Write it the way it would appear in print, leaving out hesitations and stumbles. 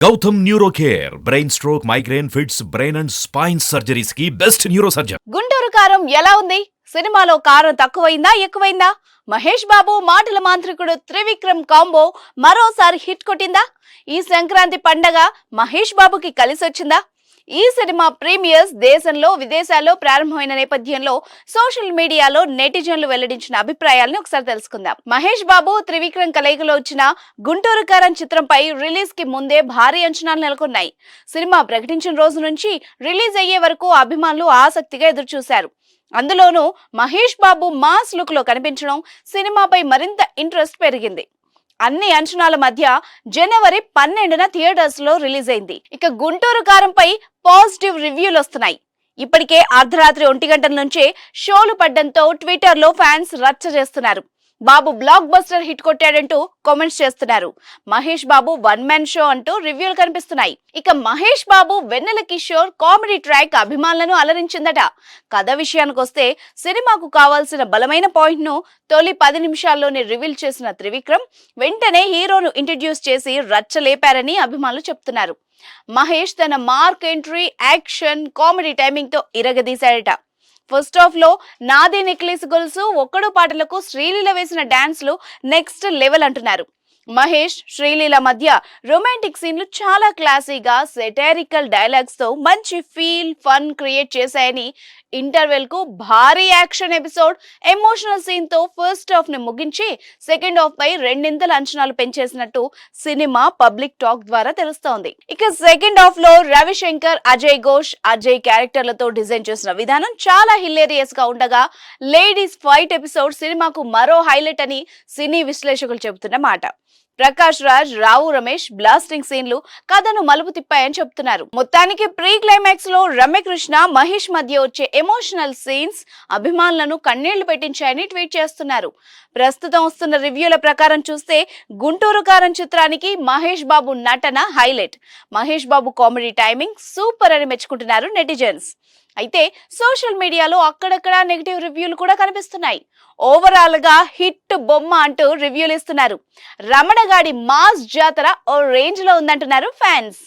Gautam neuro care brain stroke migraine fits brain and spine surgeries కి best neuro surgeon. Guntur Kaaram ఎలా ఉంది? సినిమాలో కారం తక్కువైందా ఎక్కువైందా? మహేష్ బాబు మాటల మాంత్రికుడు త్రివిక్రమ్ కాంబో మరోసారి హిట్ కొట్టిందా? ఈ సంక్రాంతి పండగ మహేష్ బాబుకి కలిసొచ్చిందా? ఈ సినిమా ప్రీమియర్స్ దేశంలో విదేశాల్లో ప్రారంభమైన నేపథ్యంలో సోషల్ మీడియాలో నెటిజన్లు వెల్లడించిన అభిప్రాయాలను ఒకసారి తెలుసుకుందాం. మహేష్ బాబు త్రివిక్రమ్ కలయికలో వచ్చిన గుంటూరు కారం చిత్రంపై రిలీజ్ కి ముందే భారీ అంచనాలు నెలకొన్నాయి. సినిమా ప్రకటించిన రోజు నుంచి రిలీజ్ అయ్యే వరకు అభిమానులు ఆసక్తిగా ఎదురుచూశారు. అందులోనూ మహేష్ బాబు మాస్ లుక్ లో కనిపించడం సినిమాపై మరింత ఇంట్రెస్ట్ పెరిగింది. అన్ని అంచనాల మధ్య జనవరి 12న థియేటర్స్ లో రిలీజ్ అయింది. ఇక గుంటూరు కారంపై పాజిటివ్ రివ్యూలు వస్తున్నాయి. ఇప్పటికే అర్ధరాత్రి 1 గంటల నుంచే షోలు పడ్డంతో ట్విట్టర్ లో ఫ్యాన్స్ రచ్చ చేస్తున్నారు. బాబు బ్లాక్ బస్టర్ హిట్ కొట్టాడంటూ కామెంట్స్ చేస్తున్నారు. Mahesh Babu one man show అంటూ రివ్యూలు కనిపిస్తున్నాయి. ఇక మహేష్ బాబు వెన్నెల కిషోర్ కామెడీ ట్రాక్ అభిమానులను అలరించిందట. కథ విషయానికి వస్తే సినిమాకు కావాల్సిన బలమైన పాయింట్ ను తొలి 10 నిమిషాల్లోనే రివీల్ చేసిన త్రివిక్రమ్ వెంటనే హీరోను ఇంట్రడ్యూస్ చేసి రచ్చ లేపారని అభిమానులు చెప్తున్నారు. మహేష్ తన mark entry, action, comedy timing తో ఇరగదీశాడట. ఫస్ట్ హాఫ్ లో నాది నెక్లెస్ గొలుసు ఒక్కడు పాటలకు శ్రీలీల వేసిన డాన్స్లు నెక్స్ట్ లెవెల్ అంటున్నారు. మహేష్ శ్రీలీల మధ్య రొమాంటిక్ సీన్లు చాలా క్లాసీగా సెటారికల్ డైలాగ్స్ తో మంచి ఫీల్ ఫన్ క్రియేట్ చేశాయని, ఇంటర్వెల్ కు భారీ యాక్షన్ ఎపిసోడ్, ఎమోషనల్ సీన్ తో ఫస్ట్ హాఫ్ ని ముగించి సెకండ్ హాఫ్ పై రెండింతల అంచనాలు పెంచేసినట్టు సినిమా పబ్లిక్ టాక్ ద్వారా తెలుస్తోంది. ఇక సెకండ్ హాఫ్ లో రవిశంకర్, అజయ్ ఘోష్, అజయ్ క్యారెక్టర్లతో డిజైన్ చేసిన విధానం చాలా హిలేరియస్ గా ఉండగా, లేడీస్ ఫైట్ ఎపిసోడ్ సినిమాకు మరో హైలైట్ అని సినీ విశ్లేషకులు చెబుతున్న మాట. ప్రకాష్ రాజ్, రావు రమేష్ బ్లాస్టింగ్ సీన్లు కథను మలుపు తిప్పాయని చెప్తున్నారు. మొత్తానికి ప్రీ క్లైమాక్స్ లో రమ్యకృష్ణ, మహేష్ మధ్య వచ్చే ఎమోషనల్ సీన్స్ అభిమానులను కన్నీళ్లు పెట్టించాయని ట్వీట్ చేస్తున్నారు. ప్రస్తుతం వస్తున్న రివ్యూల ప్రకారం చూస్తే గుంటూరు కారం చిత్రానికి మహేష్ బాబు నటన highlight, Mahesh Babu comedy timing super అని మెచ్చుకుంటున్నారు నెటిజన్స్. అయితే సోషల్ మీడియాలో అక్కడక్కడ నెగిటివ్ రివ్యూలు కూడా కనిపిస్తున్నాయి. ఓవరాల్ గా హిట్ బొమ్మ అంటూ రివ్యూలు ఇస్తున్నారు. రమణగాడి మాస్ జాతర ఓ రేంజ్ లో ఉందంటున్నారు ఫ్యాన్స్.